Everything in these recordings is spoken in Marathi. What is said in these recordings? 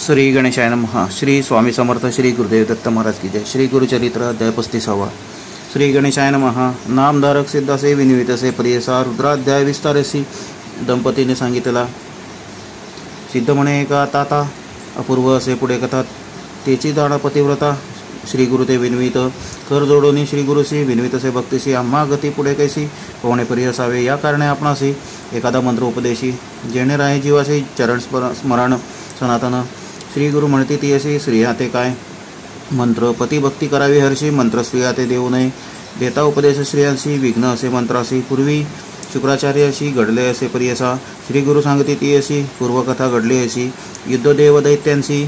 श्री गणेशाय नमः। श्री स्वामी समर्थ श्री गुरुदेव दत्त महाराज की जय। श्री गुरुचरित्र अध्याय 35। श्री गणेशाय नमः। नामधारक सिद्धासे विनिवितसे प्रियसा रुद्राध्याय विस्तारेसी दंपतीने सांगितला। सिद्ध म्हणे एका ताता अपूर्व असे पुढे कथा तेची दाणा पतिव्रता श्री गुरुते विनवित कर जोडोनी श्री गुरुसी विनवितसे भक्तीसी आम्हा गती पुढे कैसी पोहणे प्रिय असावे या कारणे आपणासी एखादा मंत्र उपदेशी जेणे राहे जीवासी चरण स्मरण सनातन श्री गुरु म्हणती ती अशी स्त्रिया ते काय मंत्र पती भक्ती करावी हर्षी मंत्र स्त्रिया ते देऊ नये देता उपदेश स्त्रियांशी विघ्न असे मंत्रासी पूर्वी शुक्राचार्य अशी घडले असे प्रियसा श्री गुरु सांगती ती अशी पूर्वकथा घडली अशी युद्धदेव दैत्यांशी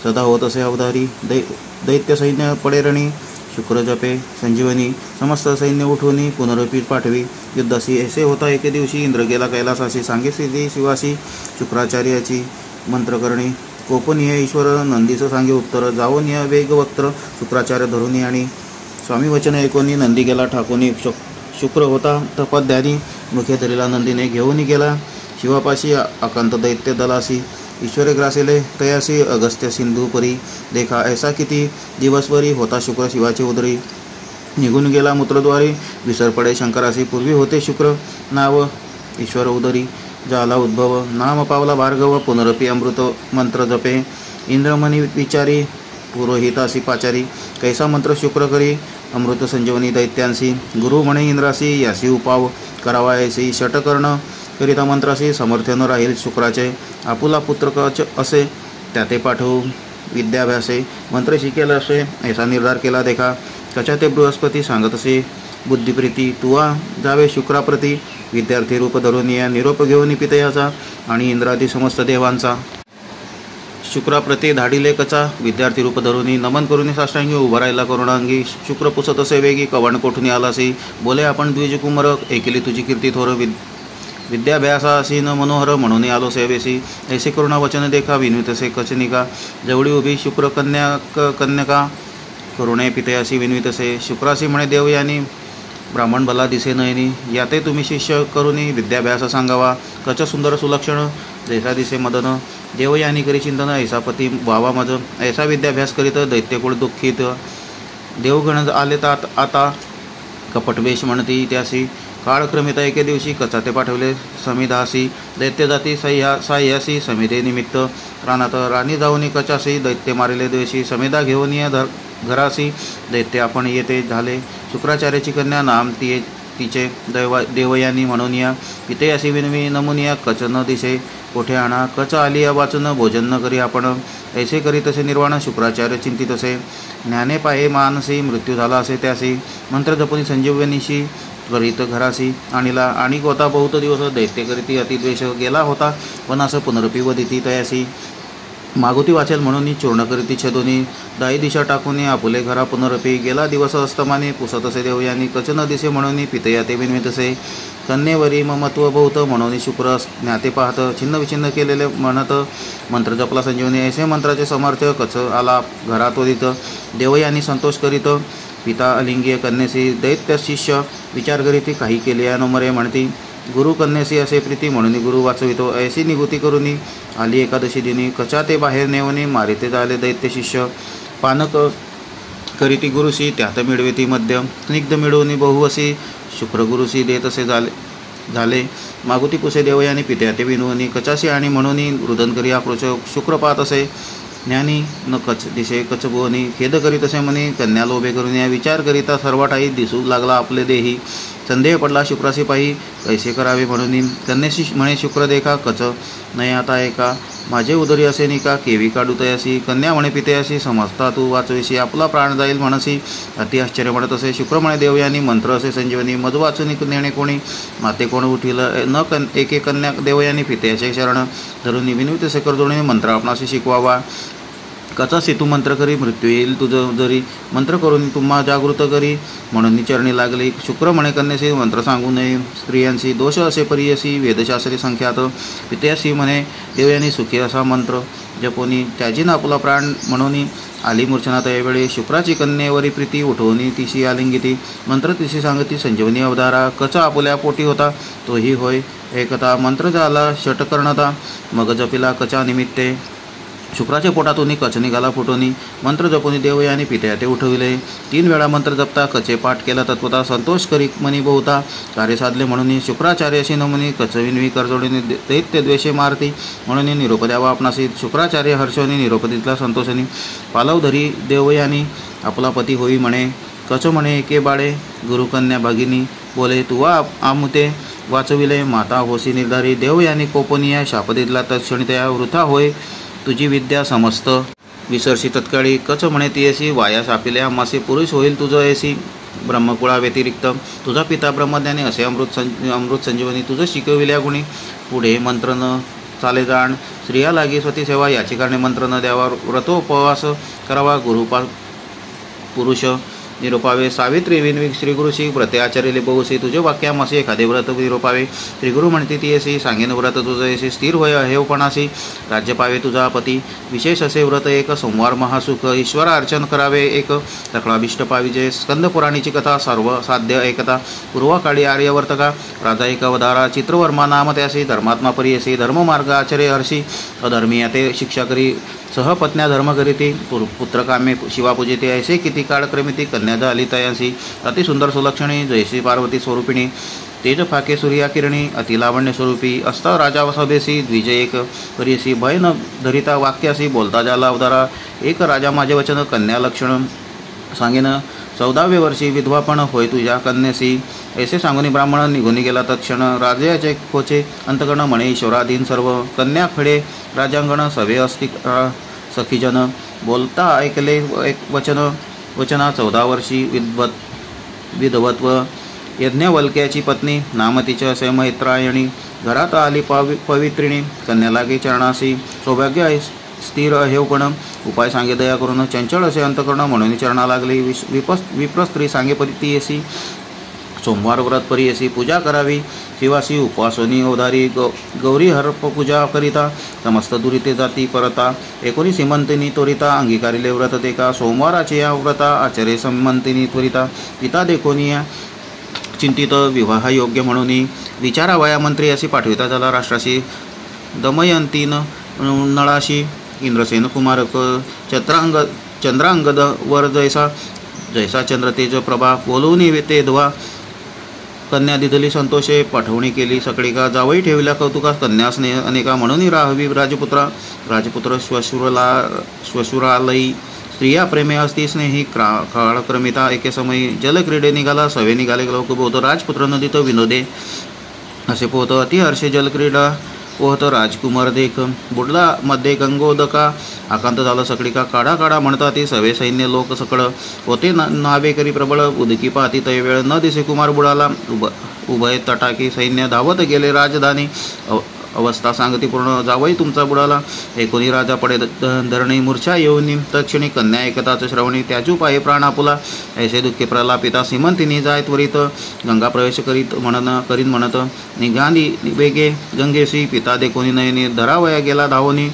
सदा होत असे अवधारी दैत्य सैन्य पडेरणी शुक्र जपे संजीवनी समस्त सैन्य उठवणी पुनरुपीत पाठवी युद्धासी ऐसे होता एके दिवशी इंद्र गेला कैलासाशी सांगे शिवासी शुक्राचार्याची मंत्र करणी कोपनीय ईश्वर नंदीचं सांगे उत्तर जावनीय वेगवक्त्र शुक्राचार्य धरुनी आणि स्वामी वचन ऐकोनी नंदी गेला ठाकोनी शुक्र होता तपध्यानी मुखे धरीला नंदीने घेऊन गेला शिवापाशी अकांत दैत्य दलासी ईश्वरे ग्रासेले तयासी अगस्त्य सिंधू परी देखा ऐसा किती दिवसभरी होता शुक्र शिवाची उदरी निघून गेला मूत्रद्वारी विसर पडे शंकरासी पूर्वी होते शुक्र नाव ईश्वर उदरी झाला उद्भव नाम पावला भार्गव पुनरपी अमृत मंत्र जपे इंद्रमणी विचारी पुरोहितासी पाचारी कैसा मंत्र शुक्र करी अमृत संजीवनी दैत्यांसी गुरु म्हणे इंद्रासी यासी उपाव करावा ऐसी षटकर्ण करिता मंत्रासी समर्थन राहील शुक्राचे आपुला पुत्र कच असे त्याते पाठवू विद्याभ्यासे मंत्र शिकेल असे ऐसा निर्धार केला देखा कचा ते बृहस्पती सांगत असे बुद्धिप्रीती तुवा जावे शुक्राप्रती विद्यार्थी रूप धरून या निरोप घेऊन पितयाचा आणि इंद्रादी समस्त देवांचा शुक्राप्रती धाडिले कचा विद्यार्थी रूप धरुनी नमन करून साष्टांगी उभा राहिला करुणांगी शुक्र पुसत असे वेगी कवण कोठून आलासी बोले आपण द्विज कुमर ऐकली तुझी कीर्ती थोर विद्याभ्यासासी न मनोहर म्हणून आलो सेवेसी ऐसे करुणा वचन देखा विनवितसे कचनिका जवळी उभी शुक्र कन्यका करुणे पितयासी विनवितसे शुक्रासी म्हणे देव यांनी ब्राह्मण भला दिसे नयनी याते तुम्ही शिष्य करुनी विद्याभ्यास सांगावा कच सुंदर सुलक्षण जैसा दिसे मदन देव यांनी करी चिंतन ऐसा पती व्हावा मज ऐसा विद्याभ्यास करीत दैत्यकुळ दुःखित देवगण आले तात आता कपटवेश म्हणती त्यासी काळक्रमिता एके दिवशी कचा ते पाठवले समिधासी दैत्य जाती साह्यासी समिधे निमित्त रानात राणी जाऊनी कचासी दैत्य मारिले दिवशी समिधा घेऊन या घरासी दैत्य आपण येते झाले शुक्राचार्याची कन्या नाम तिचे देवयानी म्हणून या पितयासी विनवी नमुनिया कच न दिसे कोठे आणा कच आली वाचन भोजन न करी आपण ऐसे करी तसे निर्वाण शुक्राचार्य चिंतित असे ज्ञाने पाये मानसी मृत्यू झाला असे त्यासी मंत्र जपुनी संजीवनीशी करीत घरासी आणिला आणि होता बहुत दिवस दैत्य करीती अतिद्वेष गेला होता वनास पुनरपी वदिती तयासी मागुती वाचेल म्हणून चूर्ण करीती छेदोनी दाई दिशा टाकून आपुले घरा पुनरपी गेला दिवस अस्तमाने पुसत असे देव यांनी कचन दिसे म्हणून पितया ते विनवितसे कन्येवरी ममत्व बहुत म्हणून शुक्र ज्ञाते पाहत छिन्न विछिन्न केलेले म्हणत मंत्र जपला संजीवनी ऐसे मंत्राचे समर्थ्य कच आला घरात वदित देव यांनी संतोष करीत पिता अलिंगीय कन्येसी दैत्य शिष्य विचार करीती काही केले या नमरे म्हणती गुरु कन्येसी असे प्रीती म्हणून गुरु वाचवितो ऐसी निगुती करुनी आली एकादशी दिनी कचा ते बाहेर नेवनी मारिते झाले दैत्य शिष्य पानक करीती गुरुसी त्यात मिळविती मध्य स्निग्ध मिळवणी बहुवसी शुक्र गुरुसी देत असे झाले मागुती पुसे देवयानी पित्या ते विनवणी कचासी आणि म्हणून रुदन करी आक्रोश शुक्र पाहत असे ज्ञानी न कच दिसे कच भुवनी खेद करीत असे म्हणे कन्या लोभे करून या विचार करिता सर्वाठाई दिसू लागला आपले देही संदेह पडला शुक्रासी पाही कैसे करावे म्हणून कन्येशी म्हणे शुक्र देखा कच नाही आता एका माझे उदरी असे निका केवी काढू तयासी कन्या म्हणे पितयासी समजता तू वाचवीशी आपला प्राण जाईल म्हणसी अति आश्चर्य म्हणत असे शुक्र म्हणे देव यांनी मंत्र असे संजीवनी मज वाचून नेणे कोणी माते कोण उठील न एके कन्या देव यांनी पितयाचे शरण धरून विनवित असे कर जोडणे मंत्र आपणाशी शिकवावा कचा सेतू मंत्र करी मृत्यू येईल तुझं जरी मंत्र करून तुम्हा जागृत करी म्हणून चरणी लागली शुक्र म्हणे कन्येसी मंत्र सांगू नये स्त्रियांशी दोष असे परियसी वेदशास्त्री संख्यात पितयासी म्हणे देवयानी सुखी असा मंत्र जपोनी त्याची ना आपला प्राण म्हणून आली मूर्छना त्यावेळी शुक्राची कन्येवरी प्रीती उठवणी तिशी आलिंगिती मंत्र तिशी सांगती संजीवनी अवधारा कचा आपुल्या पोटी होता तोही होय एकता मंत्र झाला षटकर्णता मग जपिला कचा निमित्ते शुक्राचे पोटातून कच निघाला फुटोनी मंत्र जपुनी देवयानी पित्या ते उठविले 3 वेळा मंत्र जपता कचे पाठ केला तत्वता संतोष करी मनी बहुता कार्य साधले म्हणून शुक्राचार्याशी नमुनी कचविनवी करजोडीने दैत्य द्वेषे मारती म्हणून निरोप द्यावा आपणासी शुक्राचार्य हर्षोनी निरोप दिला संतोषनी पालवधरी देवयानी आपला पती होई म्हणे कच म्हणे एके बाळे गुरुकन्या भगिनी बोले तुवा आमुते वाचविले माता होसी निर्धारी देवयानी कोपनिया शाप दिला तत्क्षणितया वृथा होय तुझी विद्या समस्त विसरशी तत्काळी कच म्हणे तियसी वाया सापिल्या मासे पुरुष होईल तुझं ऐसी ब्रह्मकुळा व्यतिरिक्त तुझा पिता ब्रह्मज्ञानी असे अमृत संजीवनी तुझं शिकविल्या गुणी पुढे मंत्र न चाले जाण स्त्रिया लागी स्वती सेवा याची कारणे मंत्र न द्यावा व्रतोपवास करावा गुरुपा पुरुष निरोपावे सावित्री विनवी श्रीगुरुशी व्रते आचरिले बहुसी तुझे वाक्यामासी एखादे व्रत निरोपावे श्रीगुरु म्हणते ती येसी सांगेन व्रत तुझं येसी स्थिर होय हेवपणासी राज्य पावे तुझा पती विशेष असे व्रत एक सोमवार महासुख ईश्वर अर्चन करावे एक रखडाभिष्ट पाविजे स्कंद पुराणीची कथा सर्व साध्य एकता पूर्वकाळी आर्यवर्तका राजा एक अवधारा चित्रवर्मा नाम त्यासी धर्मात्मा परियसी धर्ममार्ग आचरे हर्षी अधर्मीया ते शिक्षा करी सहपत्न्या धर्म करीती पुत्रकामे शिवापूजिते ऐसे किती काळ क्रमिती कन्या झाली तयांसी अतिसुंदर सुलक्षणी जयश्री पार्वती स्वरूपिणी तेज फाके सूर्या किरणी अतिलावण्य स्वरूपी असता राजा सभेसी द्विजय एक करियसी भय न धरिता वाक्यासी बोलता जाला अवतारा एक राजा माझे वचन कन्या लक्षण सांगेन 14व्या वर्षी विधवापण होय तुझ्या कन्यासी ऐसे सांगून ब्राह्मण निघून गेला तत्क्षण राजाचे खोचे अंतकर्ण म्हणे ईश्वराधीन सर्व कन्या खडे राजांगण सभे अस्ति सखीजन बोलता ऐकले एक वचना 14 वर्षी विधवत्व यज्ञवल्क्याची पत्नी नाम तिचे असे मैत्रायणी घरात आली पवित्रिणी कन्या लागे चरणासी सौभाग्य स्थिर हेवपण उपाय सांगे दया करून चंचल असे अंतकर्ण म्हणून चरणा लागली विप्र स्त्री सांगे परी येसी सोमवार व्रत परी येसी पूजा करावी शिवासी उपवासोनी ओधारी गौरी हर्प पूजा करिता समस्त दुरिते जाती परता 19 सीमंतिनी त्वरिता अंगीकारिले व्रत देका सोमवाराचे या व्रता आचरे संमंतिनी त्वरिता पिता देखोनिया चिंतित विवाह योग्य म्हणून विचारावया मंत्री अशी पाठविता झाला राष्ट्राशी दमयंतीन नळाशी इंद्रसेन कुमारक चंद्रांगद वर जैसा चंद्र तेज प्रभा बोलवून तेधवा कन्या दिधली संतोषे पाठवणी केली सकडीका जावई ठेवल्या कौतुका कन्या स्नेह अनेका म्हणून राहावी राजपुत्र श्वशुरालयी स्त्रिया प्रेमे असती स्नेही काळक्रमिता एके समयी जलक्रीडे निघाला सवे निघाले लोक बोध राजपुत्र नदीत विनोदे असे पोहत अतिहर्षे जलक्रीडा पोहत राजकुमार देख बुडला मध्ये गंगोदका आकांत झालं सकडीका काढा काढा म्हणता ती सवे सैन्य लोक सकळ होते नावे करी प्रबळ उदकी पाहती तय वेळ न दिसे कुमार बुडाला उभय तटाकी सैन्य धावत गेले राजधानी अवस्था सांगती पूर्ण जावई तुमचा बुडाला एकोणी राजा पडे धरणी मूर्छा येऊनी तत्क्षणी कन्या एकताच श्रवणी त्याचू पाये प्राण आपुला ऐसे दुःखे प्रलापिता सीमंतिनी जाय त्वरित गंगा प्रवेश करीत म्हणत निघाली वेगे गंगेशी पिता देखोनी नयनी धरावया गेला धावोनी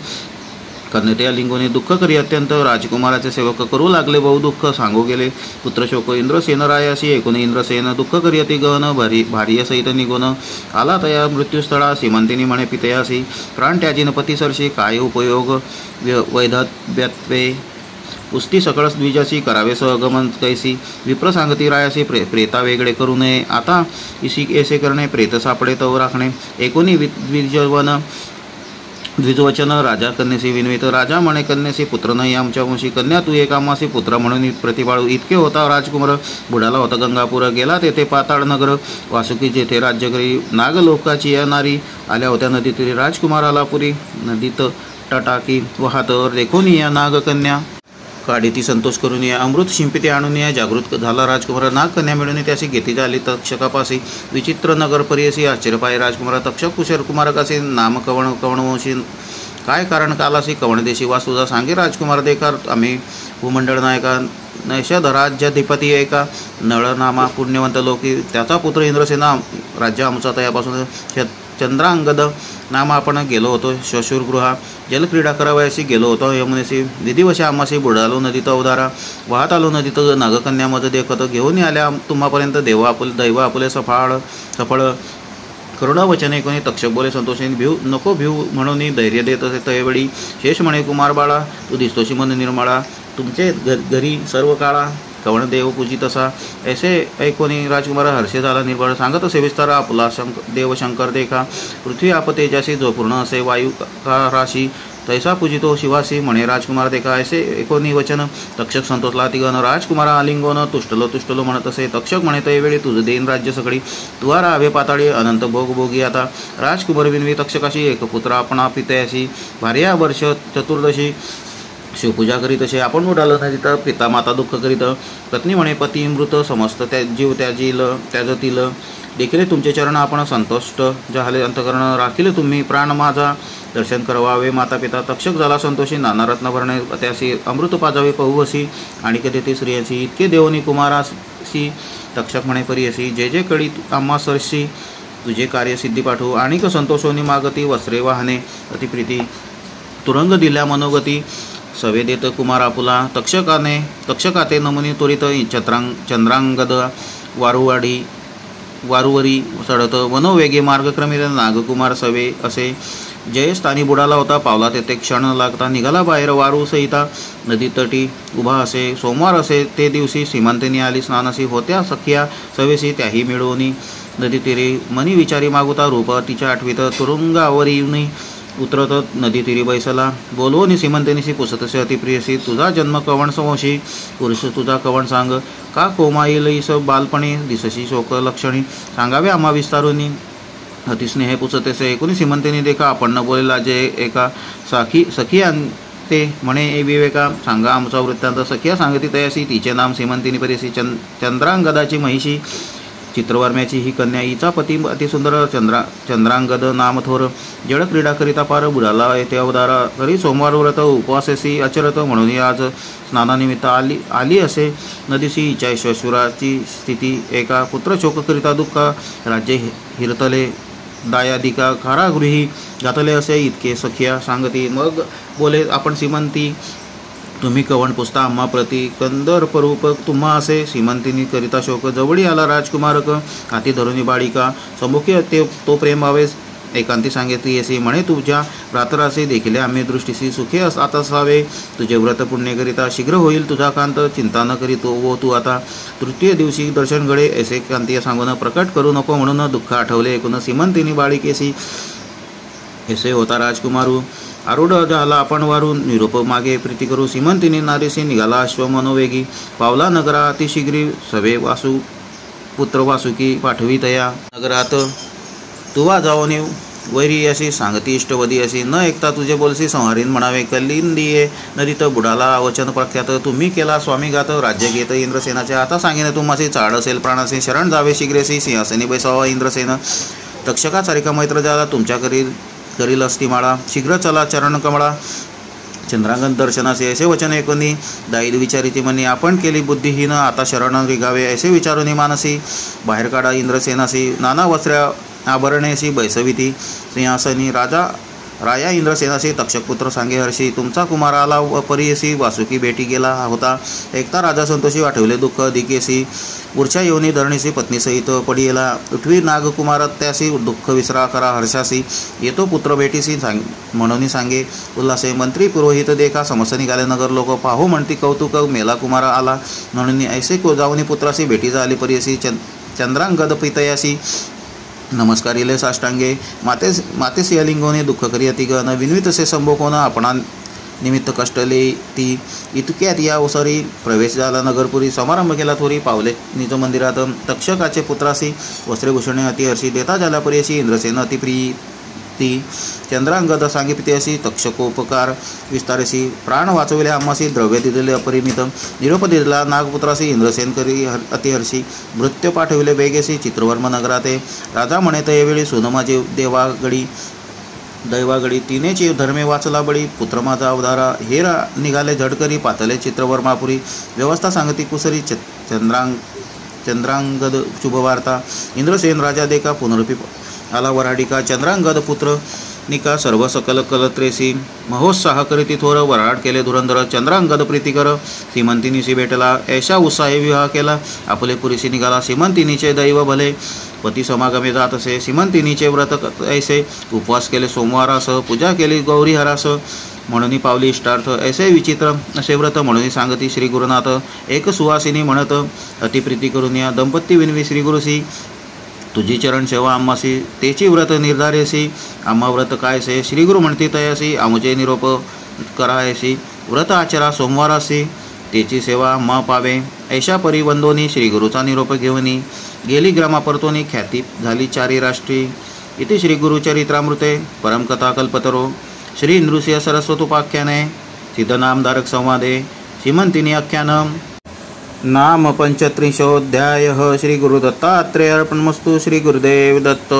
कन्यतेया लिंगोनी दुःख करी अत्यंत राजकुमाराचे सेवक करू लागले बहु दुःख सांगू गेले पुत्रशोक इंद्रसेन रायासी ऐकून इंद्रसेन दुःख करी अति गहन भार्य सहित निघून आला तया मृत्यूस्थळा सीमंतिनी म्हणे पितयासी प्राण त्याजीन पतीसरशी काय उपयोग वैधव्यत्वे पुस्ती सकळ द्विजासी करावे सहगमन कैसी विप्र सांगती रायासी प्रेता वेगळे करू नये आता इसी ऐसे करणे प्रेत सापडे तव राखणे एकोणी द्विजवचन राजा कन्येसी विनवित राजा म्हणे कन्येसी पुत्र नाही आमच्या वंशी कन्या तू एक आमासी पुत्र म्हणून प्रतिबाळू इतके होता राजकुमार बुडाला होता गंगापूर गेला तेथे पाताळ नगर वासुकी जेथे राज्यकरी नागलोकाची या नारी आल्या होत्या नदीतील राजकुमाराला पुरी नदीत तटाकी वाहत रेखोनी या नागकन्या काढी ती संतोष करून या अमृत शिंपिते आणून या जागृत झाला राजकुमार नागकन्या मिळून त्याशी घेती झाली तक्षकापासी विचित्र नगर परियसी आश्चर्यपाय राजकुमार तक्षक कुशर कुमारकासी नाम कवणवंशी काय कारण कालासी कवणदेशी वासुदा सांगे राजकुमार देकार आम्ही भूमंडळ नायका नैषधराज्याधिपती एका नळनामा पुण्यवंत लोकी त्याचा पुत्र इंद्रसेना राज्य आमचा तयापासून चंद्रांगद नाम आपण गेलो होतो श्वशुरगृहा जलक्रीडा करावयाशी गेलो होतो यमुनेशी विधिवशा आम्हाशी बुडालो नदीत अवधारा वाहत आलो नदीत नागकन्या मज देखत घेऊन आल्या तुम्हापर्यंत दैव आपुले सफळ करुणा वचने कोणी तक्षक बोले संतोषाने भिव नको भिव म्हणून धैर्य देत असे तयवेळी शेष म्हणे कुमार बाळा तू दिसतोशी मन निर्मळा तुमचे घरी सर्व काळा कवण देव पूजित असा ऐसे ऐकोनी राजकुमार हर्षे झाला निर्भळ सांगत असे विस्तार आपला देव शंकर देखा पृथ्वी आप तेजाशी जो पूर्ण असे वायू का राशी तैसा पूजितो शिवासी म्हणे राजकुमार देखा ऐसे एकोनी वचन तक्षक संतोषला तिगन राजकुमारा आलिंगन तुष्टलो म्हणत असे तक्षक म्हणे तैवेळी तुझ देईन राज्य सगळी तुवारा हवे पाताळी अनंत भोग भोगी आता राजकुमार विनवी तक्षकाशी एक पुत्र आपणा पितयाशी भार्या वर्ष चतुर्दशी शिवपूजा करीत असे आपण उडालं नाही तिथं पिता माता दुःख करीत पत्नी म्हणे पती मृत समस्त त्या जीव त्याजतील देखील तुमचे चरण आपण संतुष्ट झाले अंतकरण राखील तुम्ही प्राण माझा दर्शन करवावे माता पिता तक्षक झाला संतोषी नाना रत्न भरणे त्यासी अमृत पाजावे पहुवसी आणि कधी ते स्त्रियांशी इतके देवनी कुमाराशी तक्षक म्हणे परियसी जे जे कळी आम्हा सरशी तुझे कार्य सिद्धी पाठवू आणि संतोषोनी मागती वस्त्रे वाहने अतिप्रीती तुरंग दिल्या मनोगती सवे देत कुमार आपुला तक्षकाते नमुनी त्वरित चंद्रांगद वारुवरी चढत वनोवेगे मार्गक्रमित नागकुमार सवे असे जयस्थानी बुडाला होता पावला तेथे क्षण लागता निघाला बाहेर वारू सहिता नदी तटी उभा असे सोमवार असे ते दिवशी सीमांतेनी आली स्नानसी होत्या सख्या सवेसी त्याही मिळवणी नदी तीरी मनी विचारी मागुता रूप तिच्या आठवीत तुरुंगावरी उतरत नदी तीरी बैसला बोलवोनी सीमंतेनीशी पुसतसे अतिप्रियसी तुझा जन्म कवण संवशी पुरुष तुझा कवण सांग का कोमाईलईस बालपणे दिसशी शोक लक्षणी सांगावे आम्हा विस्तारुनी अतिस्नेह पुसतेसे एकोणी सीमंतेनी देखा आपण न बोलेला जे एका सखी ते म्हणे विवेका सांगा आमचा वृत्तांत सखिया सांगती तयासी तिचे नाम सीमंतिनी परिसी चंद्रांगदाची महिषी चित्रवर्म्याची ही कन्या हिचा पती अतिसुंदर चंद्रांगद नाम थोर जळ क्रीडा करिता पार बुडाला येथे अवतारा तरी सोमवार व्रत उपवासेसी अचरत म्हणून आज स्नानानिमित्त आली असे नदीशी हिच्या श्वशुराची स्थिती एका पुत्र शोक करिता दुःख राज्य हिरतले दायादिका कारागृही घातले असे इतके सखिया सांगती मग बोले आपण सीमंती तुम्ही कवण पुसता आम्हा प्रति कंदर्परूप तुम्हा असे सीमंतिनी करिता शोक जवळी आला राजकुमारक हाती धरुनी बाळिका सम्मुखी तो प्रेम भावेस एकांती सांगितली असे म्हणे तुझ्या प्रातरासे देखील आम्ही दृष्टीशी सुखे आता असावे तुझे व्रत पुण्यकरिता शीघ्र होईल तुझा कांत चिंता न करीतो व तू आता तृतीय दिवशी दर्शन घडे ऐसे कांती सांगून प्रकट करू नको म्हणून दुःख आठवले एकूण सीमंतिनी बाळिकेशी ऐसे होता राजकुमारू आरूढ झाला आपण वारून निरोप मागे प्रीती करू सीमंतिनी नारीसी निघाला अश्व मनोवेगी पावला नगरा अतिशीघ्री सभे पुत्र वासुकी पाठवी तया नगरात तुवा जाओनी वैरी अशी सांगती इष्टवदी अशी न ऐकता तुझे बोलसी संहारीन म्हणावे कलिंदिये नदीत बुडाला वचन प्रख्यात तुम्ही केला स्वामीघात राज्य घेत इंद्रसेनाचे आता सांगेन तुम्हासी चाड असेल प्राणासी शरण जावे शीघ्रेसी सिंहासनी बैसावा इंद्रसेन तक्षका चारिका मैत्र झाला तुमच्या करील असती माळा शीघ्र चला चरण कमळा चंद्रांगण दर्शनाचे ऐसे वचन ऐकोनी दाईल विचारिती मनी आपण केली बुद्धिहीन आता शरण रिगावे ऐसे विचारुनी मानसी बाहेर काढा इंद्रसेनासी नाना वस्त्र्या आभरणेशी बैसविती सिंहासनी राया इंद्रसेनाशी तक्षकपुत्र सांगे हर्षी तुमचा कुमार आला व परियसी वासुकी भेटी गेला होता एकता राजा संतोषी आठवले दुःख दिकेसी मूर्छा येऊनी धरणीसी पत्नीसहित पडियेला उठवी नागकुमार त्यासी दुःख विसरा करा हर्षासी येतो पुत्र भेटीसी म्हणून सांगे उल्हासे मंत्री पुरोहित देखा समस्त निघाले नगर लोक पाहू म्हणती कौतुक मेला कुमार आला म्हणून ऐसे को जाऊनी पुत्रासी भेटी झाली परियसी चंद्रांगद पितयासी नमस्कारिले साष्टांगे मातेसी अलिंगोने दुःख करी अतिगन विन्वितसे संभोकोन आपणा निमित्त कष्टले ती इतक्यात या ओसरी प्रवेश झाला नगरपुरी समारंभ केला थोरी पावले निज मंदिरात तक्षकाचे पुत्रासी वस्त्रेभूषणे अतिहर्षी देता झाला परियशी इंद्रसेन अतिप्रीती चंद्रांगद सांगिपिते अशी तक्षकोपकार विस्तारेसी प्राण वाचविले आम्हासी द्रव्य दिलेले अपरिमित निरोप दिला नागपुत्रासी इंद्रसेन करी अतिहर्षी भृत्य पाठविले वेगेसी चित्रवर्म नगराते राजा म्हणेत यावेळी सोनमाजी दैवागडी तिनेची धर्मे वाचला बळी पुत्र माझा अवधारा हेरा निघाले झडकरी पातले चित्रवर्मापुरी व्यवस्था सांगती कुसरी चंद्रांगद शुभवार्ता इंद्रसेन राजा देखा पुनरुपी आला वराडिका चंद्रांगद पुत्र निका सर्व सकल कलत्रेसी महोत्साह करीती थोर वराड केले धुरंधर चंद्रांगद प्रीतिकर सीमंतिनीशी भेटला ऐशा उत्साही विवाह केला आपुले पुरीशी निघाला सीमंतिनीचे दैव भले पती समागमे जात असे सीमंतिनीचे व्रत ऐसे उपवास केले सोमवारास पूजा केली गौरीहरास म्हणून पावली इष्टार्थ ऐसे विचित्र असे व्रत म्हणून सांगती श्री गुरुनाथ एक सुवासिनी म्हणत अतिप्रीती करून या दंपती विनवी श्री गुरुसी तुझी चरण सेवा आम्हासी तेची व्रत निर्धारेसी आम्हा व्रत कायसे श्री गुरु म्हणती तयासी आमुचे निरोप करायसी व्रत आचरा सोमवारासी तेची सेवा आम्हा पावे ऐशा परिवंदोनी श्री गुरुचा निरोप घेऊनी गेली ग्रामा परतोनी ख्याती झाली चारी राष्ट्री इति श्री गुरुचरित्रामृते परमकथा कल्पतरो श्री नृसिंह सरस्वतोपाख्याने सिद्धनामधारक संवादे सीमंतिनी आख्यानम नाम 35 श्री गुरुदत्तात्रेय अर्पणमस्तु श्री गुरुदेव दत्त।